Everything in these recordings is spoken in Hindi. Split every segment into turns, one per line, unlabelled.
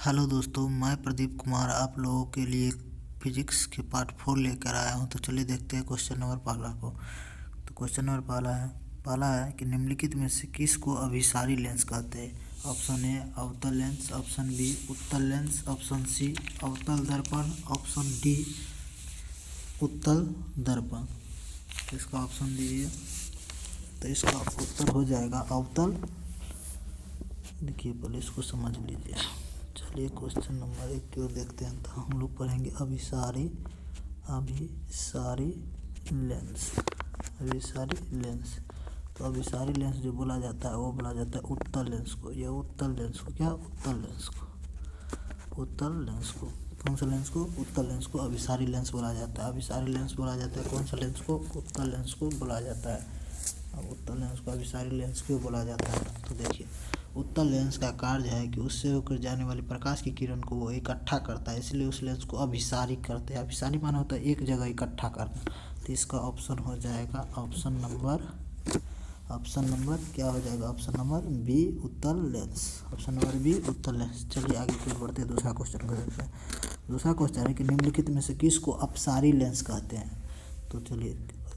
हेलो दोस्तों, मैं प्रदीप कुमार आप लोगों के लिए फिजिक्स के पार्ट 4 लेकर आया हूं। तो चलिए देखते हैं क्वेश्चन नंबर पहला को। तो क्वेश्चन नंबर पहला है कि निम्नलिखित में से किस को अभिसारी लेंस कहते हैं। ऑप्शन ए अवतल लेंस, ऑप्शन बी उत्तल लेंस, ऑप्शन सी अवतल दर्पण, ऑप्शन डी उत्तल दर्पण। तो इसका ऑप्शन दीजिए। तो इसका उत्तर हो जाएगा अवतल। देखिए पहले इसको समझ लीजिए। चलिए क्वेश्चन नंबर 1 की ओर देखते हैं। तो हम लोग पढ़ेंगे अभिसारी लेंस। तो अभिसारी लेंस जो बोला जाता है वो बोला जाता है उत्तल लेंस को। ये उत्तल लेंस को कौन सा लेंस को? उत्तल लेंस को अभिसारी लेंस बोला जाता है। अभिसारी लेंस बोला जाता है कौन सा लेंस को? उत्तल लेंस को बोला जाता है। अब उत्तल लेंस को अभिसारी लेंस क्यों बोला जाता है? तो देखिए, उत्तल लेंस का कार्य है कि उससे होकर जाने वाली प्रकाश की किरण को वो इकट्ठा करता है, इसलिए उस लेंस को अभिसारी करते हैं। अभिसारी माना होता है एक जगह इकट्ठा करना। तो इसका ऑप्शन हो जाएगा ऑप्शन नंबर क्या हो जाएगा? ऑप्शन नंबर बी उत्तल लेंस। चलिए आगे फिर बढ़ते हैं, दूसरा क्वेश्चन को देखते हैं। दूसरा क्वेश्चन है कि निम्नलिखित में से किसको अपसारी लेंस कहते हैं। तो चलिए,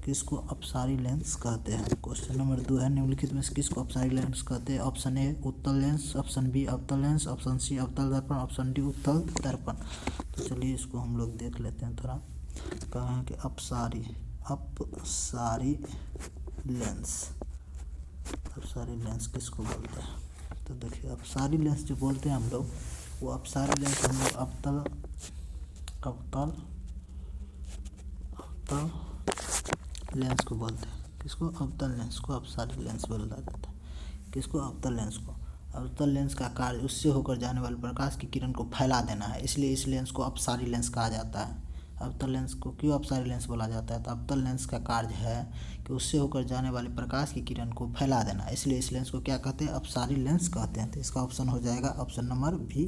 किसको अपसारी लेंस कहते हैं? क्वेश्चन नंबर 2 है, निम्नलिखित में से किसको अपसारी लेंस कहते हैं। ऑप्शन ए उत्तल लेंस, ऑप्शन बी अवतल लेंस, ऑप्शन सी अवतल दर्पण, ऑप्शन डी उत्तल दर्पण। तो चलिए इसको हम लोग देख लेते हैं थोड़ा। कहा है कि अपसारी लेंस किसको बोलते हैं। तो देखिए, अपसारी लेंस जो बोलते हैं हम लोग, वो अपसारी लेंस हम लोग अवतल लेंस को बोलते हैं। किसको? अवतल लेंस को अपसारी लेंस बोला जाता है। किसको? अवतल लेंस को। अवतल लेंस का कार्य उससे होकर जाने वाले प्रकाश की किरण को फैला देना है, इसलिए इस लेंस को अपसारी लेंस कहा जाता है। अवतल लेंस को क्यों अपसारी लेंस बोला जाता है? तो अवतल लेंस का कार्य है कि उससे होकर जाने वाले प्रकाश की किरण को फैला देना, इसलिए इस लेंस को क्या कहते हैं? अपसारी लेंस कहते हैं। तो इसका ऑप्शन हो जाएगा ऑप्शन नंबर बी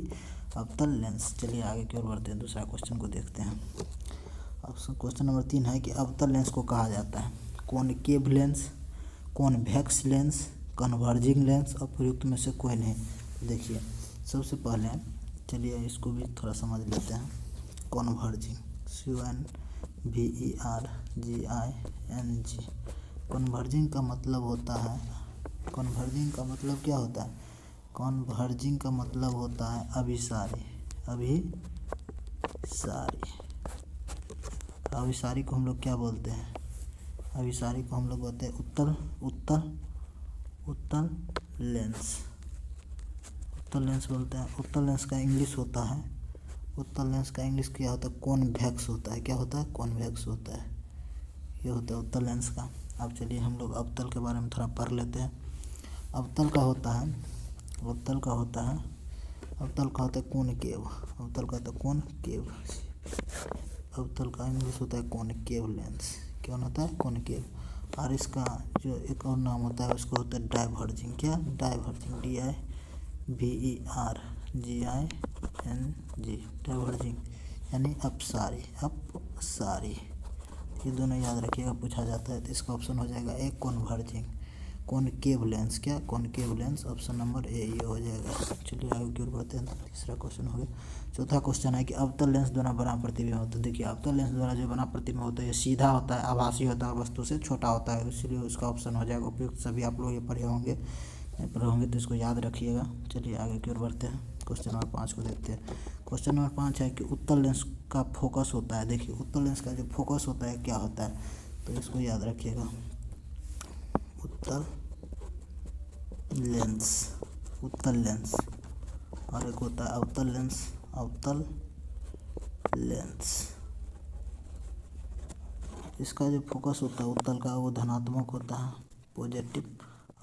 अवतल लेंस। चलिए आगे की ओर बढ़ते हैं, दूसरा क्वेश्चन को देखते हैं। क्वेश्चन नंबर 3 है कि अवतल लेंस को कहा जाता है concave lens, convex lens, converging lens, उपयुक्त में से कोई नहीं। देखिए, सबसे पहले चलिए इसको भी थोड़ा समझ लेते हैं। Converging, CONVERGING। कन्वर्जिंग का मतलब होता है, कन्वर्जिंग का मतलब क्या होता है? कन्वर्जिंग का मतलब होता है अभिसारी। अभिसारी को हम लोग क्या बोलते हैं? अभिसारी को हम लोग बोलते हैं उत्तल लेंस बोलते हैं। उत्तल लेंस का इंग्लिश होता है, उत्तल लेंस का इंग्लिश क्या होता है? कॉन्वेक्स होता है। क्या होता है? कॉन्वेक्स होता है। ये होता है उत्तल लेंस का। अब चलिए हम लोग अवतल के बारे में थोड़ा पढ़ लेते हैं। अवतल का होता है कॉनकेव। अवतल का इंग्लिश होता है कॉनकेव लेंस। क्या होता है? कॉनकेव। और इसका जो एक और नाम होता है उसको होता है डाइवर्जिंग। क्या? डाइवर्जिंग, DIVERGING, डाइवर्जिंग यानी अपसारी। ये दोनों याद रखिएगा, पूछा जाता है। तो इसका ऑप्शन हो जाएगा ए कॉन्वर्जिंग, कॉनकेव लेंस। क्या? Concave lens. Option number A ये हो जाएगा। चलिए आगे की ओर बढ़ते हैं। तीसरा क्वेश्चन हो गया। चौथा क्वेश्चन है कि अवतल लेंस द्वारा बना प्रतिबिंब होता है। देखिए, अवतल लेंस द्वारा जो बना प्रतिबिंब होता है ये सीधा होता है, आभासी होता है, वस्तु से छोटा होता है, इसलिए उसका ऑप्शन हो जाएगा उपयुक्त। सभी आप लोग ये पढ़े होंगे तो इसको याद रखिएगा। चलिए आगे की ओर बढ़ते हैं, क्वेश्चन नंबर 5 को देखते हैं। क्वेश्चन नंबर 5 है कि उत्तल लेंस का फोकस होता है। देखिए, उत्तल लेंस का जो फोकस होता है क्या होता है? तो इसको याद रखिएगा। उत्तल लेंस और एक होता है अवतल लेंस। इसका जो फोकस होता है उत्तल का वो धनात्मक होता है, पॉजिटिव।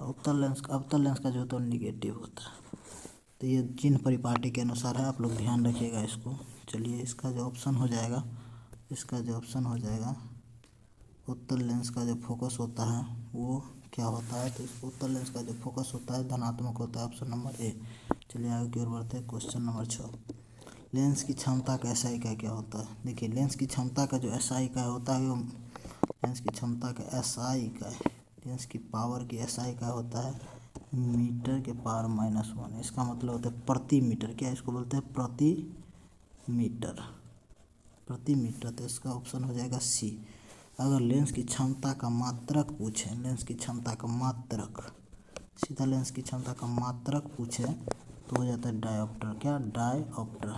और अवतल लेंस का जो होता है निगेटिव होता है। तो ये चिन्ह परिपाटी के अनुसार है, आप लोग ध्यान रखिएगा इसको। चलिए इसका जो ऑप्शन हो जाएगा उत्तल लेंस का जो फोकस होता है वो क्या होता है? तो इस उत्तल लेंस का जो फोकस होता है धनात्मक होता है। Option number A. चलिए आगे की ओर बढ़ते हैं। क्वेश्चन नंबर 6, लेंस की क्षमता का SI इकाई क्या होता है? देखिए, लेंस की क्षमता का जो SI इकाई होता है वो लेंस की क्षमता का SI इकाई, लेंस की पावर की SI इकाई होता है मीटर के पावर -1, इसका मतलब होता है प्रति मीटर। क्या इसको बोलते हैं? प्रति मीटर। प्रति मीटर, तो इसका ऑप्शन हो जाएगा सी। अगर लेंस की क्षमता का मात्रक पूछे, लेंस की क्षमता का मात्रक, सीधा लेंस की क्षमता का मात्रक पूछे तो हो जाता है डायोप्टर। क्या? डायोप्टर।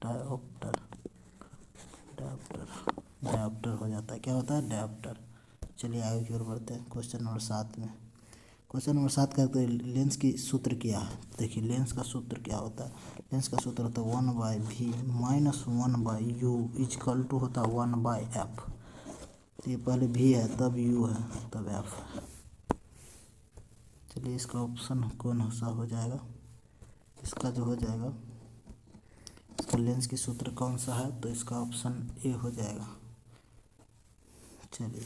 डायोप्टर, डायोप्टर, डायोप्टर हो जाता है। क्या होता है? डायोप्टर। चलिए आगे की ओर बढ़ते हैं क्वेश्चन नंबर 7 में। क्वेश्चन नंबर 7 का तो लेंस की सूत्र क्या है? देखिए लेंस का सूत्र क्या होता है? लेंस का सूत्र होता है 1/v minus 1/u is equal to होता है 1/f। तो ये पहले v है, तब u है, तब f है। चलिए इसका ऑप्शन कौन सा हो जाएगा? इसका जो हो जाएगा, इसका लेंस की सूत्र कौन सा है? तो इसका ऑप्शन ए हो जाएगा। चलिए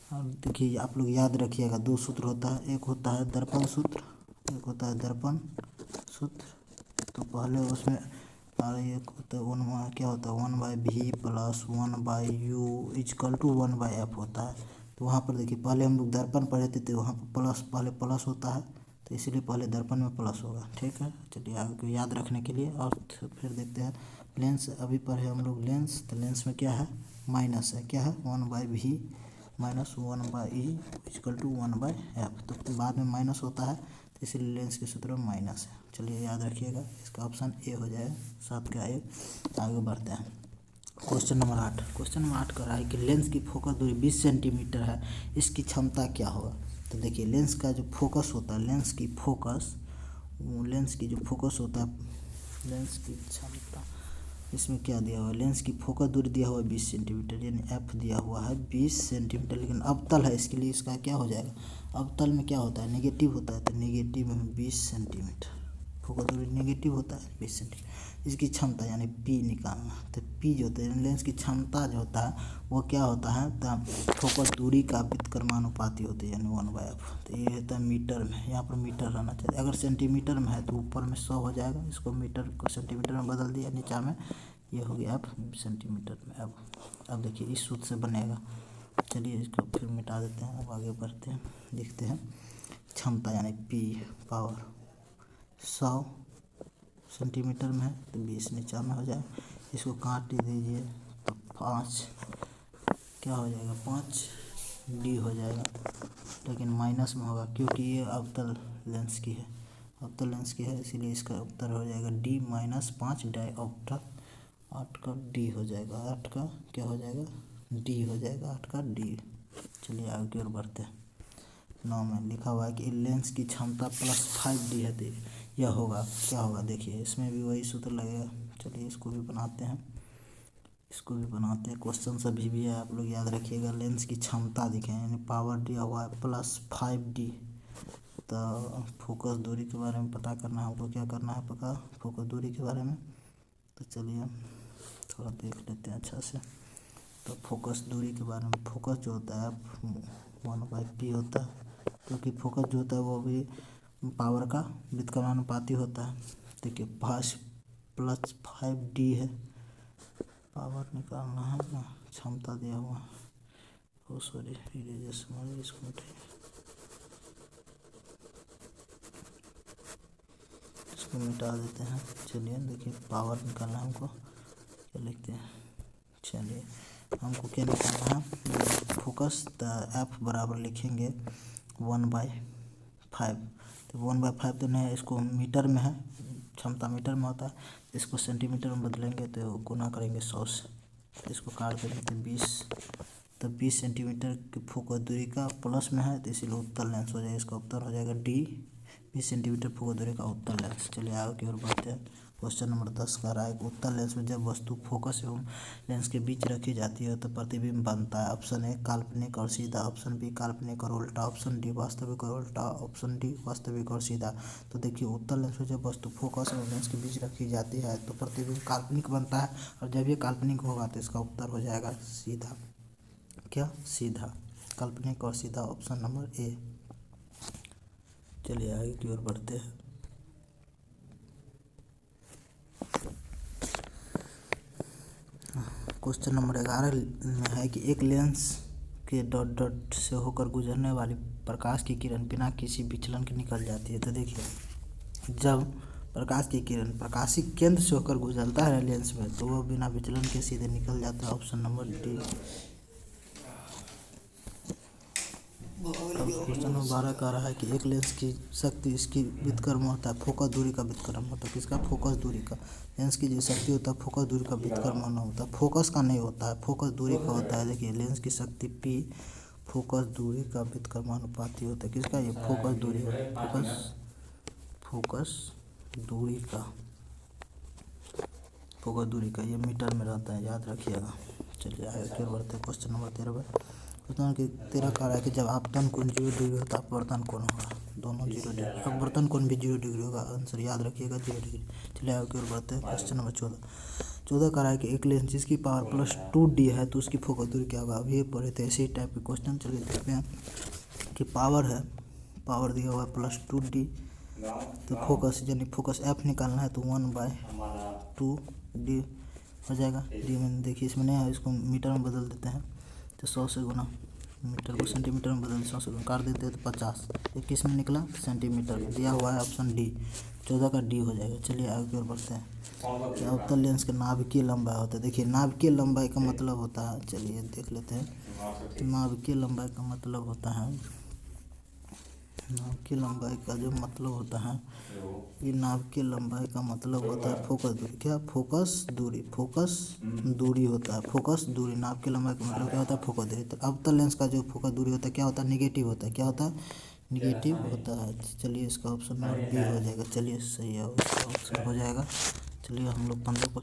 अब देखिए, आप लोग याद रखिएगा, दो सूत्र होता है, एक होता है दर्पण सूत्र, एक होता है दर्पण सूत्र। तो पहले उसमें एक होता है क्या होता है 1/v plus 1/u is equal to 1/f होता है। तो वहाँ पर देखिए पहले हम लोग दर्पण पढ़े थे, वहाँ पर प्लस, पहले प्लस होता है, तो इसीलिए पहले दर्पण में प्लस होगा। ठीक है, चलिए आगे को याद रखने के लिए। और फिर देखते हैं लेंस, अभी पढ़े हम लोग लेंस, तो लेंस में क्या है? माइनस है। क्या है? 1/v minus 1/e is equal to 1/f। तो बाद में माइनस होता है, तो इसीलिए लेंस के सूत्र में माइनस है। चलिए याद रखिएगा, इसका ऑप्शन ए हो जाए, 7 का ए। आगे बढ़ते हैं क्वेश्चन नंबर 8। क्वेश्चन नंबर 8 कर रहा है कि लेंस की फोकस दूरी 20 सेंटीमीटर है, इसकी क्षमता क्या होगा? तो देखिए लेंस का जो फोकस होता है, लेंस की फोकस, लेंस की जो फोकस होता है, लेंस की क्षमता, इसमें क्या दिया हुआ है? लेंस की फोकस दूरी दिया हुआ है 20 सेंटीमीटर, यानी एफ दिया हुआ है 20 सेंटीमीटर। लेकिन अवतल है, इसके लिए इसका क्या हो जाएगा? अवतल में क्या होता है? नेगेटिव होता है, तो नेगेटिव में 20 सेंटीमीटर, फोकस दूरी नेगेटिव होता है 20 सेंटीमीटर। इसकी क्षमता यानी पी निकालना, तो पी जो होता है लेंस की क्षमता जो होता है वो क्या होता है? तो फोकस दूरी का व्युत्क्रमानुपाती होती है, यानी 1/f। तो ये होता है मीटर में, यहाँ पर मीटर रहना चाहिए। अगर सेंटीमीटर में है तो ऊपर में 100 हो जाएगा, इसको मीटर को सेंटीमीटर में बदल दिया, नीचा में ये हो गया अब सेंटीमीटर में। अब देखिए इस सूत्र से बनेगा। चलिए इसको फिर मिटा देते हैं, अब आगे बढ़ते हैं, देखते हैं क्षमता यानी पी पावर 100 सेंटीमीटर में है, तो 20 नीचा में हो जाए, इसको काट दीजिए तो 5 क्या हो जाएगा? 5d हो जाएगा। लेकिन माइनस में होगा क्योंकि ये अवतल लेंस की है, अवतल लेंस की है, इसीलिए इसका उत्तर हो जाएगा d माइनस 5 डायोप्टर। 8 का d हो जाएगा, 8 का क्या हो जाएगा? d हो जाएगा, 8 का d। चलिए आगे की ओर बढ़ते हैं। 9 में लिखा हुआ है कि लेंस की क्षमता प्लस 5d है, तो यह होगा, क्या होगा? देखिए इसमें भी वही सूत्र लगेगा। चलिए इसको भी बनाते हैं, इसको भी बनाते हैं। क्वेश्चन सभी भी है, आप लोग याद रखिएगा। लेंस की क्षमता दिखे, यानी पावर दिया हुआ है प्लस 5d। तो फोकस दूरी के बारे में पता करना है हमको, क्या करना है पता? फोकस दूरी के बारे में। तो चलिए थोड़ा देख लेते हैं अच्छा से। तो फोकस दूरी के बारे में, फोकस जो होता है 1/p होता है, क्योंकि फोकस जो होता है वो भी पावर का व्युत्क्रमानुपाती होता है। देखिए 5 प्लस 5d है, पावर निकालना है ना, क्षमता दिया हुआ है। ओ सॉरी, इसको मिटाइए, इसको मिटा देते हैं। चलिए देखिए पावर निकालना है हमको, क्या लिखते हैं? चलिए हमको क्या निकालना है? फोकस, तो एफ बराबर लिखेंगे 1/5। तो 1/5 तो नहीं, इसको मीटर में है, क्षमता मीटर में होता है, इसको सेंटीमीटर में बदलेंगे तो गुना करेंगे 100 से, तो इसको काट देंगे तो 20। तो 20 सेंटीमीटर की फोकस दूरी का प्लस में है, तो इसीलिए उत्तल लेंस हो जाएगा। इसका उत्तर हो जाएगा डी, 20 सेंटीमीटर फोकस दूरी का उत्तल लेंस। चलिए आगे की ओर बढ़ते हैं। क्वेश्चन नंबर 10 का रहा है उत्तल लेंस में जब वस्तु फोकस एवं लेंस के बीच रखी जाती है तो प्रतिबिंब बनता है। ऑप्शन ए काल्पनिक और सीधा, ऑप्शन बी काल्पनिक और उल्टा, ऑप्शन डी वास्तविक और उल्टा, ऑप्शन डी वास्तविक और सीधा। तो देखिए उत्तल लेंस में जब वस्तु फोकस एवं लेंस के बीच रखी जाती है तो प्रतिबिंब काल्पनिक बनता है, और जब ये काल्पनिक होगा तो इसका उत्तर हो जाएगा सीधा। क्या? सीधा। काल्पनिक और सीधा, ऑप्शन नंबर ए। चलिए आगे की ओर बढ़ते हैं। क्वेश्चन नंबर 11 में है कि एक लेंस के डॉट डॉट से होकर गुजरने वाली प्रकाश की किरण बिना किसी विचलन के निकल जाती है। तो देखिए, जब प्रकाश की किरण प्रकाशीय केंद्र से होकर गुजरता है लेंस में तो वह बिना विचलन के सीधे निकल जाता है। Option number D. Question number 12 कह रहा है कि एक लेंस की शक्ति इसकी व्युत्क्रम होता है, फोकस दूरी का व्युत्क्रम होता है। किसका? फोकस दूरी का। लेंस की जो शक्ति होता है फोकस दूरी का व्युत्क्रम होना होता है, फोकस का नहीं होता है, फोकस दूरी का होता है। देखिए, लेंस की शक्ति P फोकस दूरी का व्युत्क्रमानुपाती होता है। किसका? ये फोकस दूरी, फोकस दूरी का, फोकस दूरी का ये मीटर में रहता है, याद रखिएगा। चलिए आगे फिर बढ़ते हैं। क्वेश्चन नंबर 13 क्वेश्चन की 13 कह रहा है कि जब आपतन कोण 0 डिग्री होता है अपवर्तन कोण होगा दोनों 0 डिग्री, अपवर्तन कोण भी 0 डिग्री होगा। आंसर याद रखिएगा 0 डिग्री। चलिए आगे फिर बढ़ते हैं। क्वेश्चन नंबर 14 कह रहा है कि एक लेंस जिसकी पावर +2D है तो उसकी फोकस दूरी क्या होगा। अभी ये पढ़े थे इसी टाइप के क्वेश्चन। चलिए देखते हैं कि पावर है, पावर दिया हुआ है +2D, तो फोकस यानी फोकस F निकालना है तो 1/2D हो जाएगा। डी में देखिए इसमें नहीं है, इसको मीटर में बदल देते हैं तो 100 से गुना, मीटर को सेंटीमीटर में बदल 100 से गुना काट देते हैं तो 50, 21 में निकला सेंटीमीटर में। दिया हुआ है ऑप्शन डी, 14 का डी हो जाएगा। चलिए आगे की ओर बढ़ते हैं। क्या उत्तल लेंस के नाभिकीय लंबाई होता है। देखिए, नाभिकीय लंबाई का मतलब होता है, चलिए देख लेते हैं। नाभिकीय लंबाई का मतलब होता है, नाभिकीय लंबाई का जो मतलब होता है, ये नाभिकीय लंबाई का मतलब होता है फोकस दूरी। क्या? फोकस दूरी, फोकस दूरी होता है, फोकस दूरी। नाभिकीय लंबाई का मतलब क्या होता है? फोकस दूरी। तो अवतल लेंस का जो फोकस दूरी होता है क्या होता है? निगेटिव होता है। क्या होता है? निगेटिव होता है। चलिए इसका ऑप्शन नंबर बी हो जाएगा। चलिए सही है, इसका ऑप्शन हो जाएगा। चलिए हम लोग 15